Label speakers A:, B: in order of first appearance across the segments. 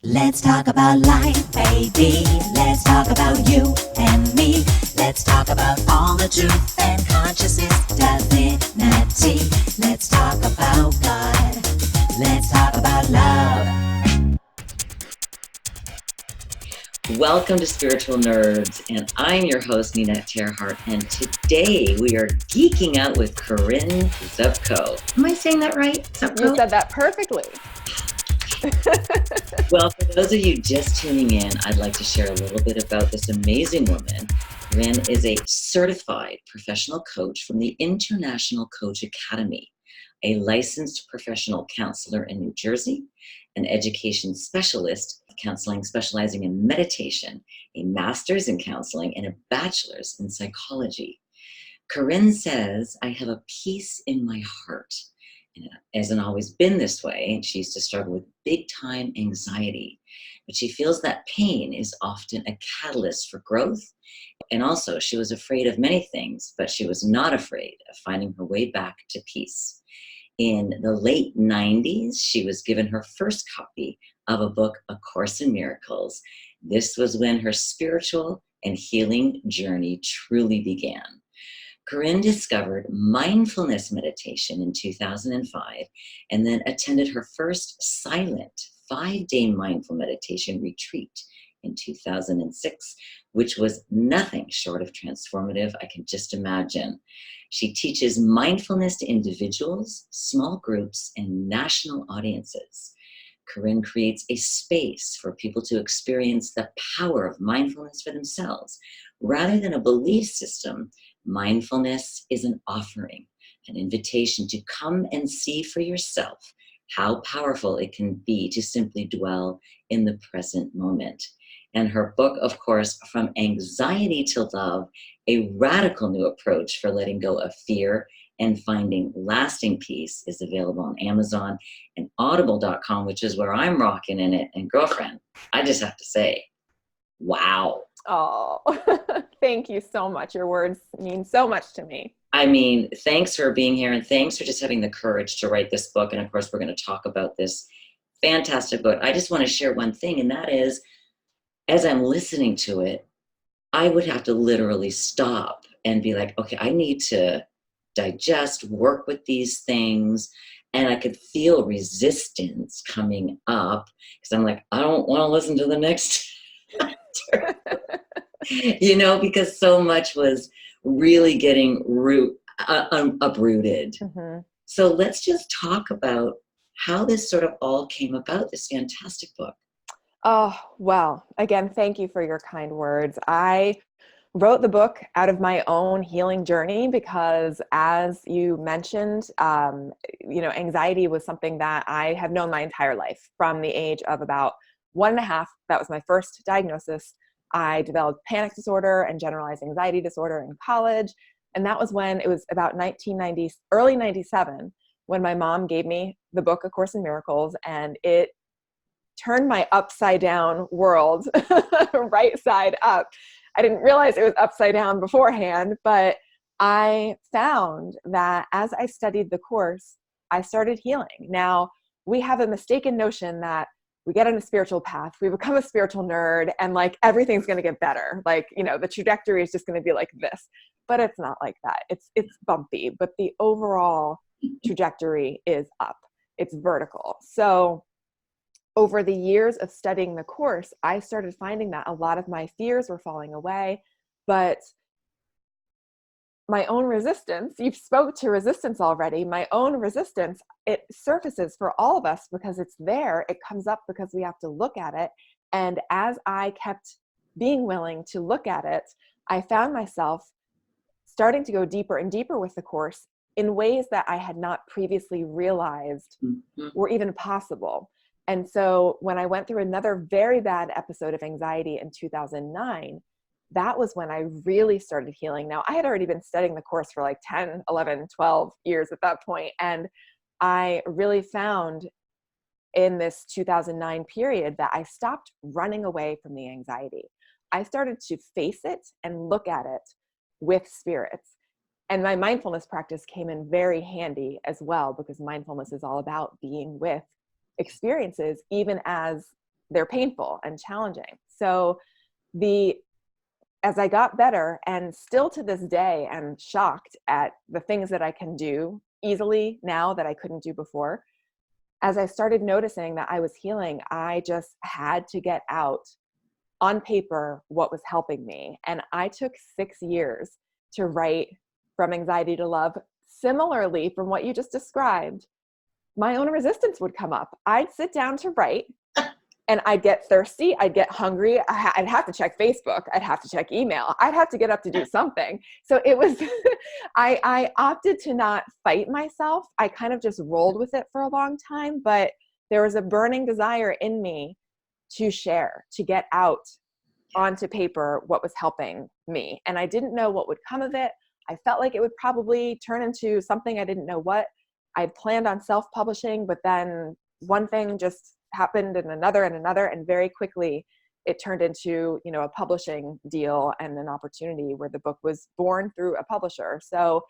A: Let's talk about life, baby. Let's talk about you and me. Let's talk about all the truth and consciousness, divinity. Let's talk about God. Let's talk about love.
B: Welcome to Spiritual Nerds, and I'm your host, Ninette Terhart, and today we are geeking out with Corinne Zupko. Am I saying that right? Zupko?
C: You said that perfectly.
B: Well, for those of you just tuning in, I'd like to share a little bit about this amazing woman. Corinne is a certified professional coach from the International Coach Academy, a licensed professional counselor in New Jersey, an education specialist of counseling specializing in meditation, a master's in counseling, and a bachelor's in psychology. Corinne says, I have a peace in my heart. And it hasn't always been this way. She used to struggle with big time anxiety, but she feels that pain is often a catalyst for growth. And also she was afraid of many things, but she was not afraid of finding her way back to peace. In the late 90s, she was given her first copy of a book, A Course in Miracles. This was when her spiritual and healing journey truly began. Corinne discovered mindfulness meditation in 2005 and then attended her first silent 5-day mindful meditation retreat in 2006, which was nothing short of transformative. I can just imagine. She teaches mindfulness to individuals, small groups, and national audiences. Corinne creates a space for people to experience the power of mindfulness for themselves. Rather than a belief system, mindfulness is an offering, an invitation to come and see for yourself how powerful it can be to simply dwell in the present moment. And her book, of course, From Anxiety to Love, a radical new approach for letting go of fear and finding lasting peace, is available on Amazon and audible.com, which is where I'm rocking in it. And girlfriend, I just have to say, wow.
C: Oh, thank you so much. Your words mean so much to me.
B: I mean, thanks for being here, and thanks for just having the courage to write this book. And of course, we're going to talk about this fantastic book. I just want to share one thing, and that is, as I'm listening to it, I would have to literally stop and be like, okay, I need to digest, work with these things. And I could feel resistance coming up because I'm like, I don't want to listen to the next chapter. Because so much was really getting uprooted.
C: Mm-hmm.
B: So let's just talk about how this sort of all came about, this fantastic book.
C: Oh, well, again, thank you for your kind words. I wrote the book out of my own healing journey because, as you mentioned, anxiety was something that I have known my entire life. From the age of about 1.5, that was my first diagnosis. I developed panic disorder and generalized anxiety disorder in college. And that was when it was about 1990, early 97, when my mom gave me the book, A Course in Miracles, and it turned my upside down world right side up. I didn't realize it was upside down beforehand, but I found that as I studied the course, I started healing. Now, we have a mistaken notion that we get on a spiritual path, we become a spiritual nerd, and like everything's going to get better. Like, the trajectory is just going to be like this, but it's not like that. It's bumpy, but the overall trajectory is up. It's vertical. So over the years of studying the course, I started finding that a lot of my fears were falling away, but my own resistance, you've spoke to resistance already, my own resistance, it surfaces for all of us because it's there. It comes up because we have to look at it. And as I kept being willing to look at it, I found myself starting to go deeper and deeper with the course in ways that I had not previously realized were even possible. And so when I went through another very bad episode of anxiety in 2009, that was when I really started healing. Now, I had already been studying the course for like 10, 11, 12 years at that point. And I really found in this 2009 period that I stopped running away from the anxiety. I started to face it and look at it with spirits. And my mindfulness practice came in very handy as well, because mindfulness is all about being with experiences, even as they're painful and challenging. So as I got better, and still to this day, I'm shocked at the things that I can do easily now that I couldn't do before. As I started noticing that I was healing, I just had to get out on paper what was helping me. And I took 6 years to write From Anxiety to Love. Similarly, from what you just described, my own resistance would come up. I'd sit down to write and I'd get thirsty, I'd get hungry, I'd have to check Facebook, I'd have to check email, I'd have to get up to do something. So it was, I opted to not fight myself. I kind of just rolled with it for a long time, but there was a burning desire in me to share, to get out onto paper what was helping me. And I didn't know what would come of it. I felt like it would probably turn into something I didn't know what. I planned on self-publishing, but then one thing just happened and another, and very quickly it turned into, a publishing deal and an opportunity where the book was born through a publisher. So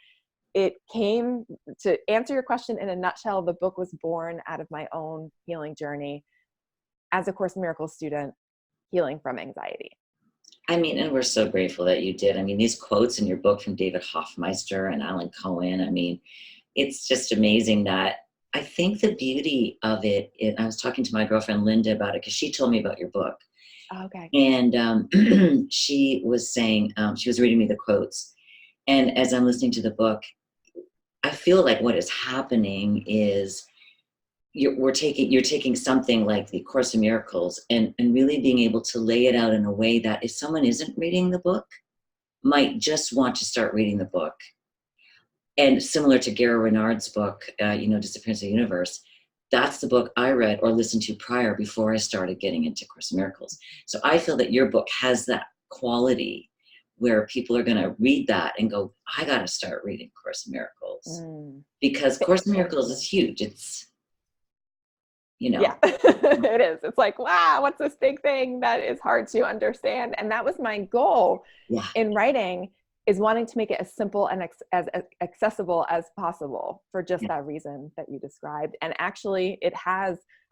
C: it came, to answer your question in a nutshell, the book was born out of my own healing journey as a Course in Miracles student, healing from anxiety.
B: I mean, and we're so grateful that you did. I mean, these quotes in your book from David Hoffmeister and Alan Cohen, I mean, it's just amazing that I think the beauty of it, I was talking to my girlfriend Linda about it because she told me about your book.
C: Okay.
B: And she was saying, she was reading me the quotes. And as I'm listening to the book, I feel like what is happening is you're taking something like the Course in Miracles and really being able to lay it out in a way that if someone isn't reading the book, might just want to start reading the book. And similar to Gary Renard's book, Disappearance of the Universe, that's the book I read or listened to prior before I started getting into Course in Miracles. So I feel that your book has that quality where people are going to read that and go, I got to start reading Course in Miracles. Because Course in Miracles is huge. It's,
C: Yeah, it is. It's like, wow, what's this big thing that is hard to understand? And that was my goal in writing, is wanting to make it as simple and as accessible as possible for just that reason that you described. And actually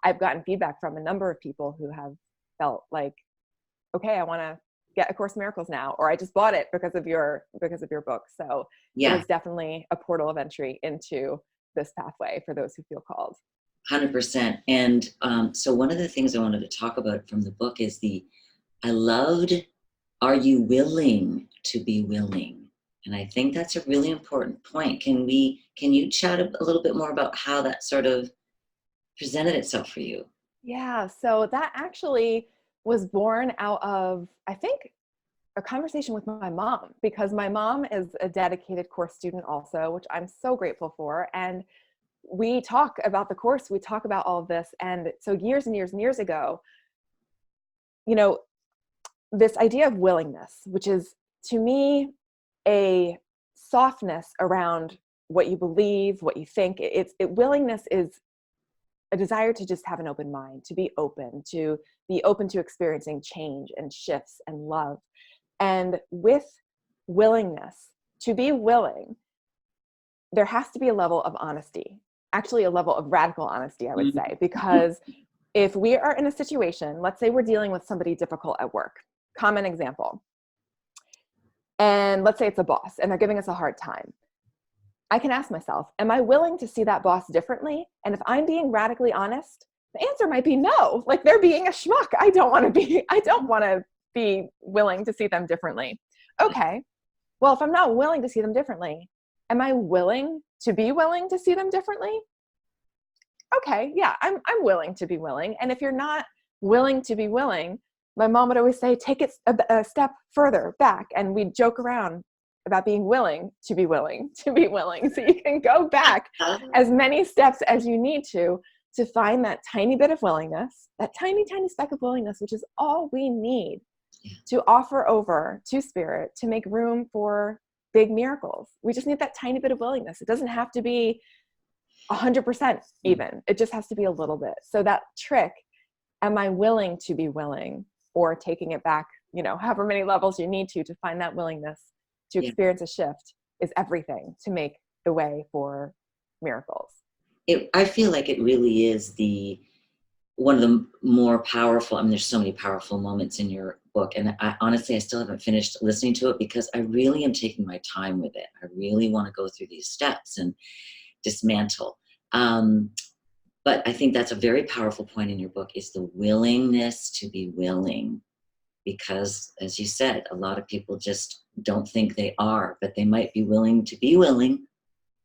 C: I've gotten feedback from a number of people who have felt like, okay, I want to get a Course in Miracles now, or I just bought it because of your book. So it was definitely a portal of entry into this pathway for those who feel called.
B: 100%. And so one of the things I wanted to talk about from the book is I loved, are you willing to be willing? And I think that's a really important point. Can you chat a little bit more about how that sort of presented itself for you?
C: Yeah, so that actually was born out of, I think, a conversation with my mom, because my mom is a dedicated Course student also, which I'm so grateful for. And we talk about the Course, we talk about all of this. And so years and years and years ago, this idea of willingness, which is to me a softness around what you believe, what you think. Willingness is a desire to just have an open mind, to be open to experiencing change and shifts and love. And with willingness, to be willing, there has to be a level of honesty, actually a level of radical honesty, I would say, because if we are in a situation, let's say we're dealing with somebody difficult at work, common example, and let's say it's a boss and they're giving us a hard time. I can ask myself, am I willing to see that boss differently? And if I'm being radically honest, the answer might be no. Like, they're being a schmuck. I don't want to be willing to see them differently. Okay. Well, if I'm not willing to see them differently, am I willing to be willing to see them differently? Okay. Yeah, I'm willing to be willing. And if you're not willing to be willing, my mom would always say, take it a step further back. And we'd joke around about being willing to be willing to be willing. So you can go back as many steps as you need to find that tiny bit of willingness, that tiny, tiny speck of willingness, which is all we need to offer over to Spirit to make room for big miracles. We just need that tiny bit of willingness. It doesn't have to be 100% even. It just has to be a little bit. So that trick, am I willing to be willing, or taking it back, however many levels you need to find that willingness to experience a shift, is everything to make the way for miracles.
B: I feel like it really is one of the more powerful, I mean, there's so many powerful moments in your book. And I honestly, I still haven't finished listening to it because I really am taking my time with it. I really want to go through these steps and dismantle. But I think that's a very powerful point in your book, is the willingness to be willing. Because as you said, a lot of people just don't think they are, but they might be willing to be willing.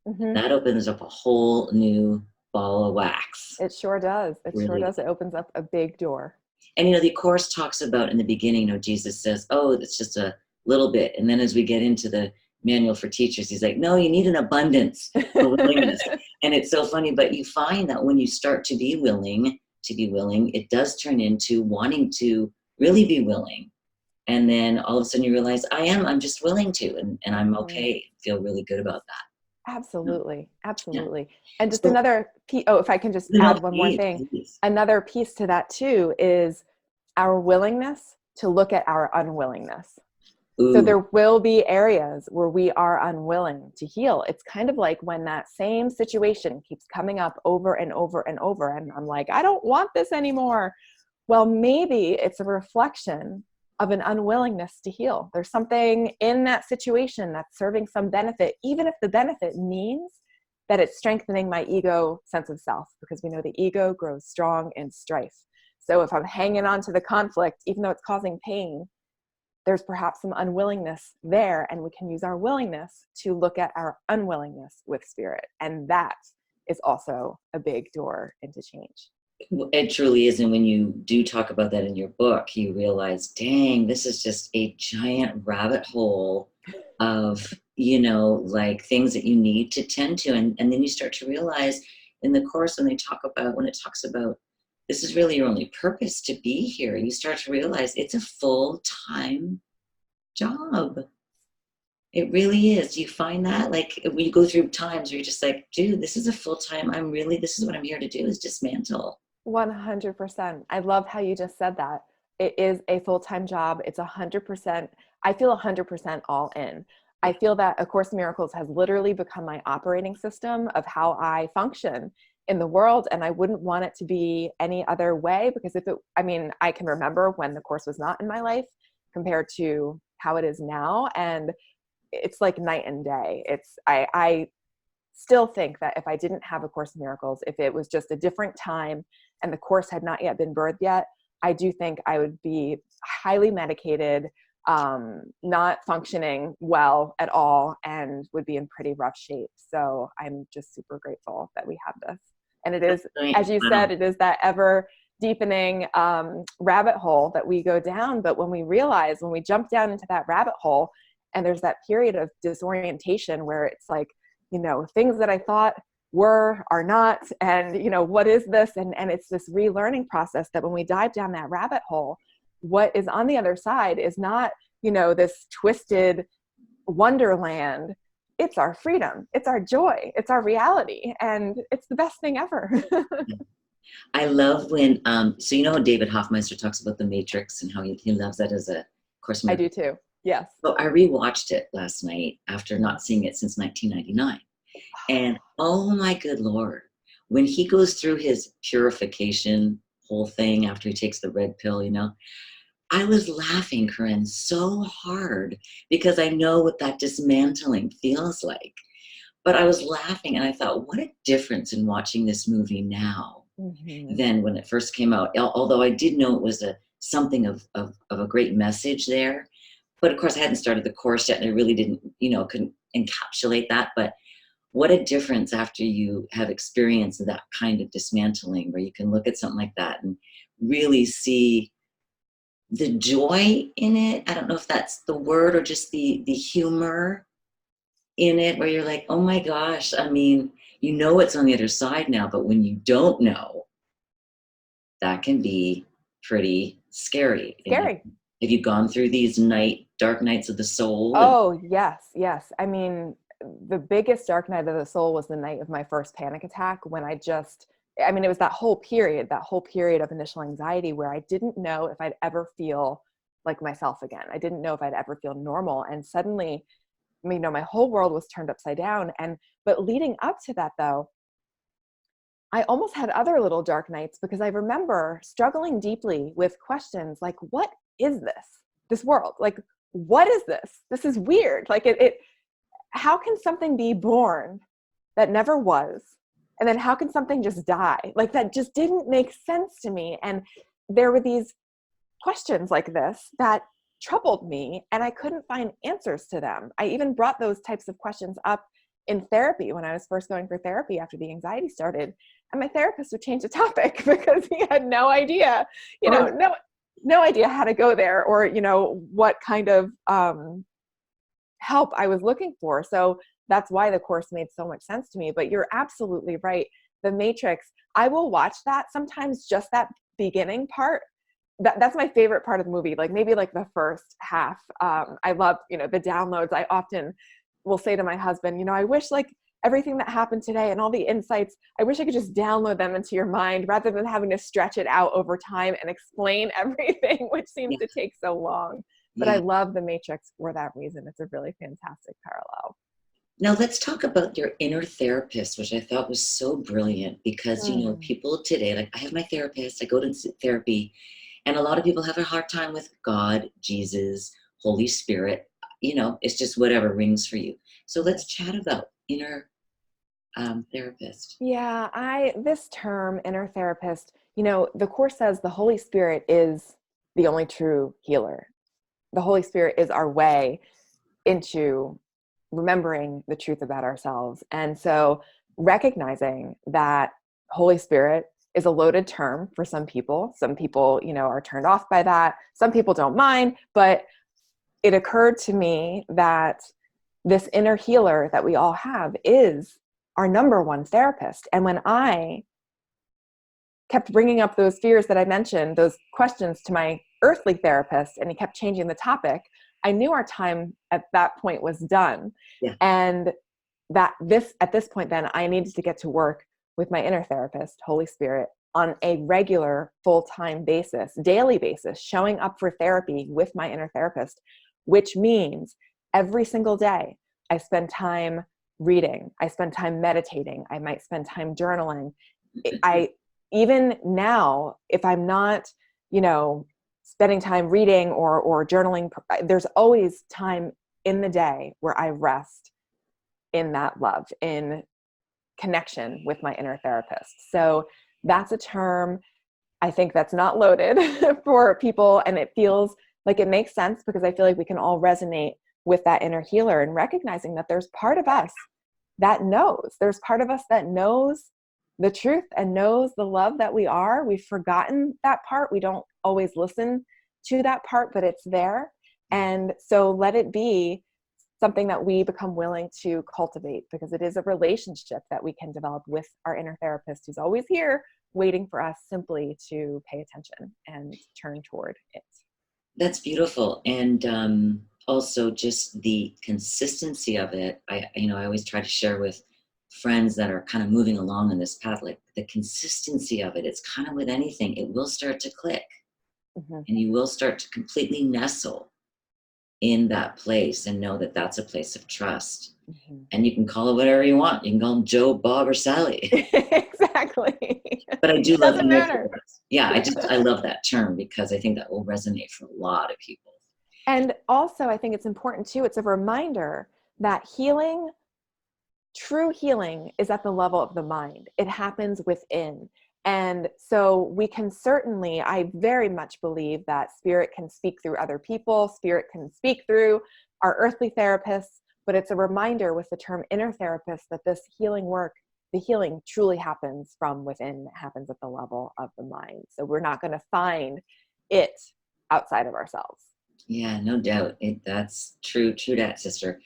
C: Mm-hmm.
B: That opens up a whole new ball of wax.
C: It sure does. It
B: Really
C: sure does. It opens up a big door.
B: And, the Course talks about in the beginning, Jesus says, oh, it's just a little bit. And then as we get into the manual for teachers, he's like, no, you need an abundance of willingness. And it's so funny, but you find that when you start to be willing, it does turn into wanting to really be willing. And then all of a sudden you realize, I'm just willing to, and I'm okay. Feel really good about that.
C: Absolutely. Absolutely.
B: Yeah.
C: And just
B: So,
C: another piece, if I can just add one more thing,
B: please.
C: Another piece to that too is our willingness to look at our unwillingness.
B: Ooh.
C: So there will be areas where we are unwilling to heal. It's kind of like when that same situation keeps coming up over and over and over, and I'm like, I don't want this anymore. Well, maybe it's a reflection of an unwillingness to heal. There's something in that situation that's serving some benefit, even if the benefit means that it's strengthening my ego sense of self, because we know the ego grows strong in strife. So if I'm hanging on to the conflict, even though it's causing pain, there's perhaps some unwillingness there, and we can use our willingness to look at our unwillingness with spirit. And that is also a big door into change.
B: It truly is. And when you do talk about that in your book, you realize, dang, this is just a giant rabbit hole of, like things that you need to tend to. And then you start to realize in the Course, when it talks about this is really your only purpose to be here, you start to realize it's a full-time job. It really is. You find that, like, when you go through times where you're just like, dude, this is a full-time, this is what I'm here to do, is dismantle.
C: 100%. I love how you just said that. It is a full-time job. It's 100%. I feel 100% all in. I feel that A Course in Miracles has literally become my operating system of how I function in the world. And I wouldn't want it to be any other way, because I can remember when the Course was not in my life compared to how it is now. And it's like night and day. I still think that if I didn't have A Course in Miracles, if it was just a different time and the Course had not yet been birthed yet, I do think I would be highly medicated, not functioning well at all, and would be in pretty rough shape. So I'm just super grateful that we have this. And it is, as you said, it is that ever deepening rabbit hole that we go down. But when we jump down into that rabbit hole, and there's that period of disorientation where it's like, things that I thought are not, and what is this? And it's this relearning process that when we dive down that rabbit hole, what is on the other side is not, this twisted wonderland. It's our freedom. It's our joy. It's our reality. And it's the best thing ever.
B: I love when, so how David Hoffmeister talks about the Matrix and how he loves that as a Course.
C: I do too. Yes.
B: So I rewatched it last night after not seeing it since 1999. And oh my good Lord, when he goes through his purification whole thing after he takes the red pill, I was laughing, Corinne, so hard, because I know what that dismantling feels like. But I was laughing and I thought, what a difference in watching this movie now than when it first came out. Although I did know it was something of a great message there. But of course I hadn't started the Course yet, and I really didn't, couldn't encapsulate that. But what a difference after you have experienced that kind of dismantling, where you can look at something like that and really see the joy in it. I don't know if that's the word, or just the humor in it, where you're like, oh my gosh, it's on the other side now, but when you don't know, that can be pretty scary. Have you gone through these dark nights of the soul?
C: Oh, yes. The biggest dark night of the soul was the night of my first panic attack, when it was that whole period of initial anxiety where I didn't know if I'd ever feel like myself again. I didn't know if I'd ever feel normal. And suddenly, my whole world was turned upside down. But leading up to that, though, I almost had other little dark nights because I remember struggling deeply with questions like, what is this world? Like, what is this? This is weird. Like how can something be born that never was? And then how can something just die? Like that just didn't make sense to me. And there were these questions like this that troubled me, and I couldn't find answers to them. I even brought those types of questions up in therapy when I was first going for therapy after the anxiety started. And my therapist would change the topic because he had no idea, no idea how to go there, or, what kind of help I was looking for. So that's why the course made so much sense to me. But you're absolutely right. The Matrix, I will watch that sometimes, just that beginning part. That's my favorite part of the movie. Like maybe like the first half. I love, the downloads. I often will say to my husband, I wish like everything that happened today and all the insights, I wish I could just download them into your mind rather than having to stretch it out over time and explain everything, which seems to take so long. But I love The Matrix for that reason. It's a really fantastic parallel.
B: Now let's talk about your inner therapist, which I thought was so brilliant because, people today, like I have my therapist, I go to therapy, and a lot of people have a hard time with God, Jesus, Holy Spirit. It's just whatever rings for you. So let's chat about inner therapist.
C: Yeah, this term, inner therapist, the Course says the Holy Spirit is the only true healer. The Holy Spirit is our way into remembering the truth about ourselves. And so recognizing that Holy Spirit is a loaded term for some people. Some people, are turned off by that. Some people don't mind, but it occurred to me that this inner healer that we all have is our number one therapist. And when I kept bringing up those fears that I mentioned, those questions to my earthly therapist, and he kept changing the topic, I knew our time at that point was done.
B: Yeah.
C: And at this point, then I needed to get to work with my inner therapist, Holy Spirit, on a regular full-time basis, daily basis, showing up for therapy with my inner therapist, which means every single day I spend time reading, I spend time meditating, I might spend time journaling. Even now, if I'm not, spending time reading or journaling, there's always time in the day where I rest in that love, in connection with my inner therapist. So that's a term I think that's not loaded for people, and it feels like it makes sense because I feel like we can all resonate with that inner healer, and recognizing that there's part of us that knows. There's part of us that knows the truth and knows the love that we are. We've forgotten that part. We don't always listen to that part, but it's there. And so let it be something that we become willing to cultivate, because it is a relationship that we can develop with our inner therapist, who's always here waiting for us simply to pay attention and turn toward it.
B: That's beautiful. And also just the consistency of it. I always try to share with friends that are kind of moving along on this path, like the consistency of it. It's kind of with anything, it will start to click, and you will start to completely nestle in that place and know that that's a place of trust. And you can call it whatever you want. You can call them Joe, Bob, or Sally.
C: Exactly.
B: But I do love
C: Doesn't matter.
B: I love that term because I think that will resonate for a lot of people.
C: And also, I think it's important too, it's a reminder that true healing is at the level of the mind. It happens within. And so we can certainly, I very much believe that spirit can speak through other people, spirit can speak through our earthly therapists, but it's a reminder with the term inner therapist that this healing work, the healing truly happens from within. It happens at the level of the mind. So we're not going to find it outside of ourselves.
B: Yeah, no doubt. That's true that, sister.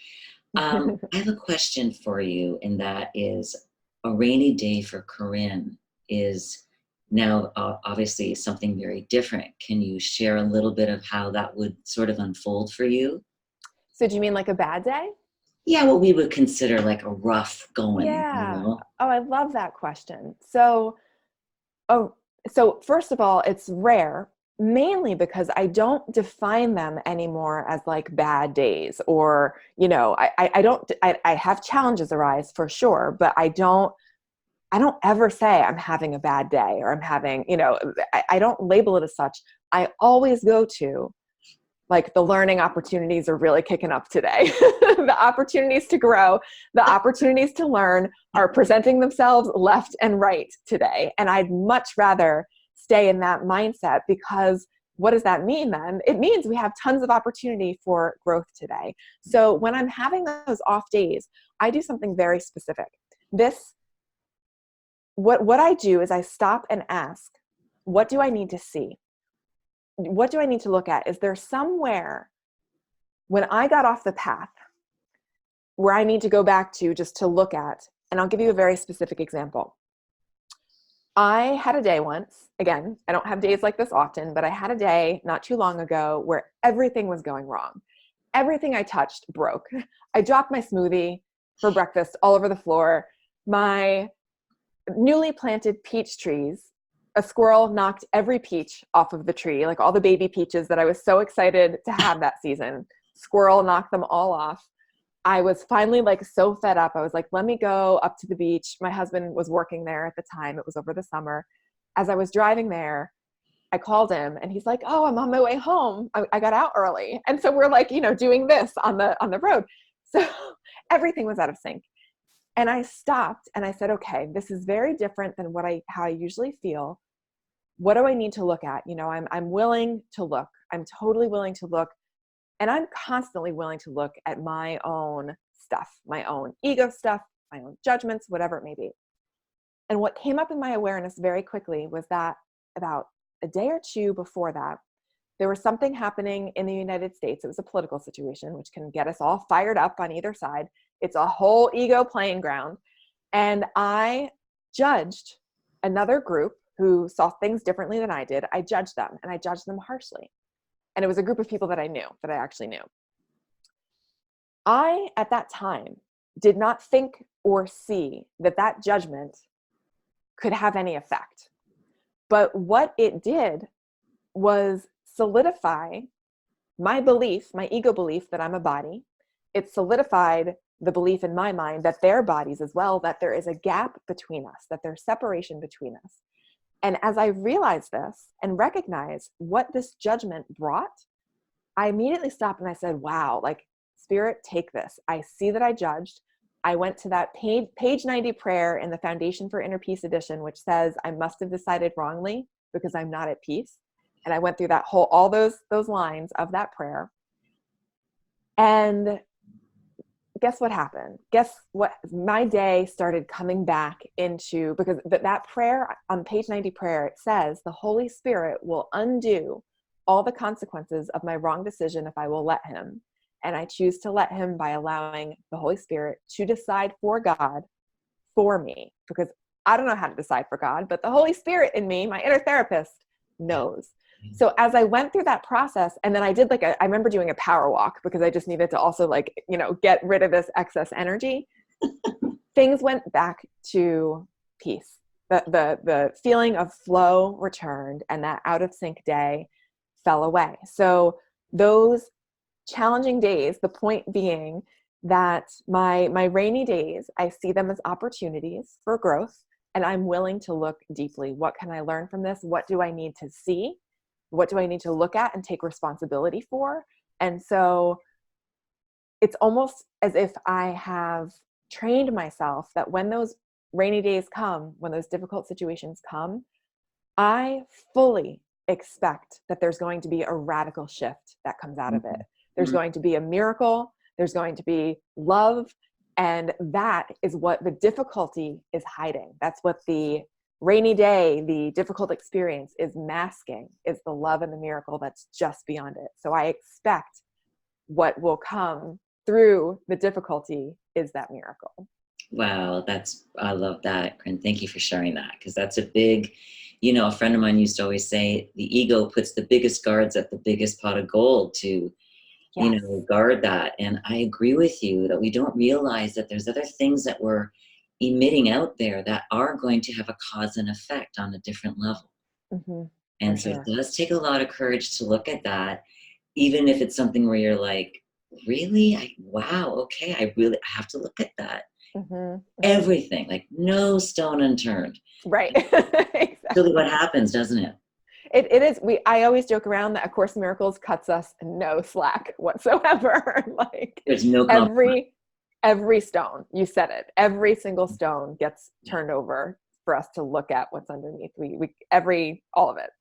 B: I have a question for you, and that is, a rainy day for Corinne is now obviously something very different. Can you share a little bit of how that would sort of unfold for you?
C: So do you mean like a bad day?
B: Yeah, what we would consider like a rough going.
C: Yeah. Oh, I love that question. So first of all, it's rare, mainly because I don't define them anymore as like bad days, or, I have challenges arise for sure, but I don't I don't ever say I'm having a bad day or I'm having, I don't label it as such. I always go to like the learning opportunities are really kicking up today. The opportunities to grow, the opportunities to learn are presenting themselves left and right today. And I'd much rather stay in that mindset, because what does that mean then? It means we have tons of opportunity for growth today. So when I'm having those off days, I do something very specific. What I do is I stop and ask, what do I need to see? What do I need to look at? Is there somewhere when I got off the path where I need to go back to just to look at? And I'll give you a very specific example. I had a day once, again, I don't have days like this often, but I had a day not too long ago where everything was going wrong. Everything I touched broke. I dropped my smoothie for breakfast all over the floor. My newly planted peach trees, a squirrel knocked every peach off of the tree, like all the baby peaches that I was so excited to have that season. Squirrel knocked them all off. I was finally like so fed up. I was like, let me go up to the beach. My husband was working there at the time. It was over the summer. As I was driving there, I called him and he's like, oh, I'm on my way home. I got out early. And so we're like, doing this on the road. So everything was out of sync. And I stopped and I said, okay, this is very different than how I usually feel. What do I need to look at? I'm willing to look. I'm totally willing to look. And I'm constantly willing to look at my own stuff, my own ego stuff, my own judgments, whatever it may be. And what came up in my awareness very quickly was that about a day or two before that, there was something happening in the United States. It was a political situation, which can get us all fired up on either side. It's a whole ego playing ground. And I judged another group who saw things differently than I did. I judged them, and I judged them harshly. And it was a group of people that I actually knew. I, at that time, did not think or see that judgment could have any effect. But what it did was solidify my belief, my ego belief that I'm a body. It solidified the belief in my mind that they're bodies as well, that there is a gap between us, that there's separation between us. And as I realized this and recognized what this judgment brought, I immediately stopped and I said, wow, like, Spirit, take this. I see that I judged. I went to that page 90 prayer in the Foundation for Inner Peace edition, which says, I must have decided wrongly because I'm not at peace. And I went through all those lines of that prayer. And guess what happened? Guess what? My day started coming back into, because that prayer on page 90 prayer, it says, the Holy Spirit will undo all the consequences of my wrong decision if I will let him. And I choose to let him by allowing the Holy Spirit to decide for God for me, because I don't know how to decide for God, but the Holy Spirit in me, my inner therapist, knows. So as I went through that process, and then I did I remember doing a power walk because I just needed to also get rid of this excess energy. Things went back to peace. The feeling of flow returned, and that out of sync day fell away. So those challenging days, the point being that my rainy days, I see them as opportunities for growth, and I'm willing to look deeply. What can I learn from this? What do I need to see? What do I need to look at and take responsibility for? And so it's almost as if I have trained myself that when those rainy days come, when those difficult situations come, I fully expect that there's going to be a radical shift that comes out of it. There's going to be a miracle. There's going to be love. And that is what the difficulty is hiding. That's what the rainy day, the difficult experience is masking, is the love and the miracle that's just beyond it. So I expect what will come through the difficulty is that miracle.
B: Wow, I love that. And thank you for sharing that, because that's a big, a friend of mine used to always say, the ego puts the biggest guards at the biggest pot of gold to,
C: Yes.
B: guard that. And I agree with you that we don't realize that there's other things that we're emitting out there that are going to have a cause and effect on a different level.
C: Mm-hmm.
B: And so it does take a lot of courage to look at that, even if it's something where you're like, really? Wow, okay, I have to look at that.
C: Mhm.
B: Everything, like no stone unturned.
C: Right.
B: Really what
C: Exactly.
B: happens, doesn't it?
C: It is. I always joke around that A Course in Miracles cuts us no slack whatsoever. Like
B: There's no compromise.
C: every stone, you said it. Every single stone gets turned over for us to look at what's underneath. All of it.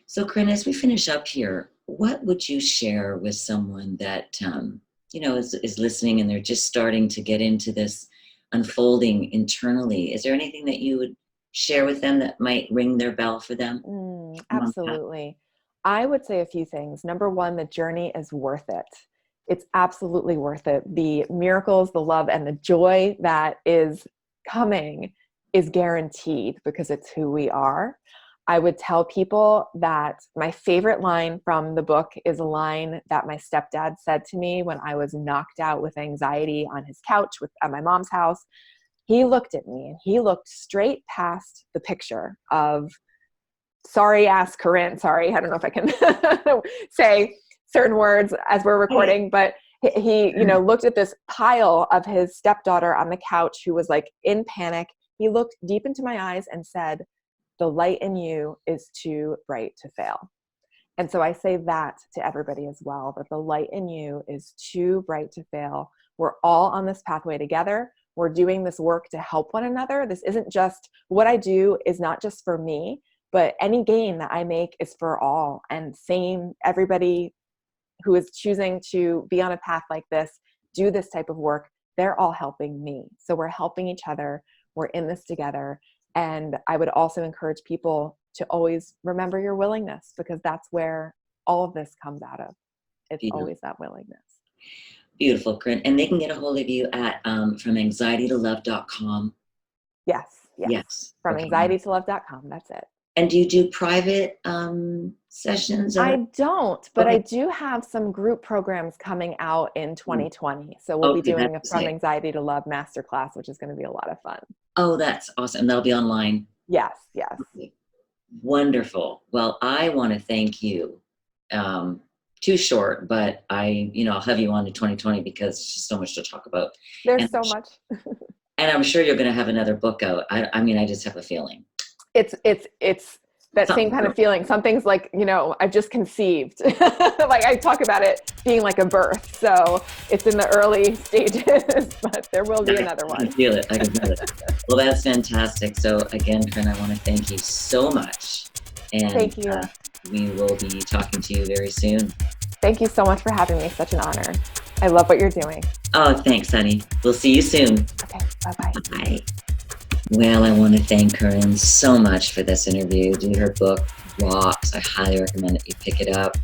B: So, Corinne, as we finish up here, what would you share with someone that is listening and they're just starting to get into this unfolding internally? Is there anything that you would share with them that might ring their bell for them?
C: Absolutely. I would say a few things. Number one, the journey is worth it. It's absolutely worth it. The miracles, the love, and the joy that is coming is guaranteed because it's who we are. I would tell people that my favorite line from the book is a line that my stepdad said to me when I was knocked out with anxiety on his couch at my mom's house. He looked at me and he looked straight past the picture of sorry ass Corinne. Sorry, I don't know if I can say certain words as we're recording, but he looked at this pile of his stepdaughter on the couch who was like in panic. He looked deep into my eyes and said, "The light in you is too bright to fail." And so I say that to everybody as well, that the light in you is too bright to fail. We're all on this pathway together. We're doing this work to help one another. This isn't just what I do is not just for me, but any gain that I make is for all. And everybody who is choosing to be on a path like this, do this type of work, they're all helping me. So we're helping each other. We're in this together. And I would also encourage people to always remember your willingness, because that's where all of this comes out of. It's always that willingness.
B: Beautiful, Corinne. And they can get a hold of you at FromAnxietyToLove.com.
C: Yes. FromAnxietyToLove.com. That's it.
B: And do you do private sessions?
C: I don't, but I do have some group programs coming out in 2020. So we'll be doing a From Anxiety to Love masterclass, which is going to be a lot of fun.
B: Oh, that's awesome. That'll be online.
C: Yes.
B: Okay. Wonderful. Well, I want to thank you. Too short, but I'll have you on to 2020 because there's just so much to talk about.
C: There's so much.
B: And I'm sure you're going to have another book out. I just have a feeling.
C: It's that same kind of feeling. Something's like, I've just conceived. Like I talk about it being like a birth. So it's in the early stages, but there will be another one.
B: I can feel it. Well, that's fantastic. So again, Corinne, I want to thank you so much. And
C: thank you.
B: We will be talking to you very soon.
C: Thank you so much for having me. Such an honor. I love what you're doing.
B: Oh, thanks, honey. We'll see you soon.
C: Okay. Bye-bye.
B: Bye. Well, I want to thank Corinne so much for this interview. Her book rocks. I highly recommend that you pick it up.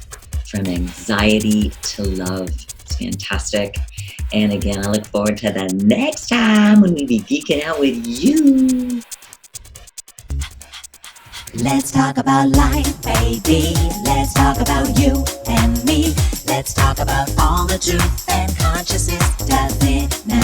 B: From Anxiety to Love. It's fantastic. And again, I look forward to the next time when we be geeking out with you.
A: Let's talk about life, baby. Let's talk about you and me. Let's talk about all the truth and consciousness. Divinity.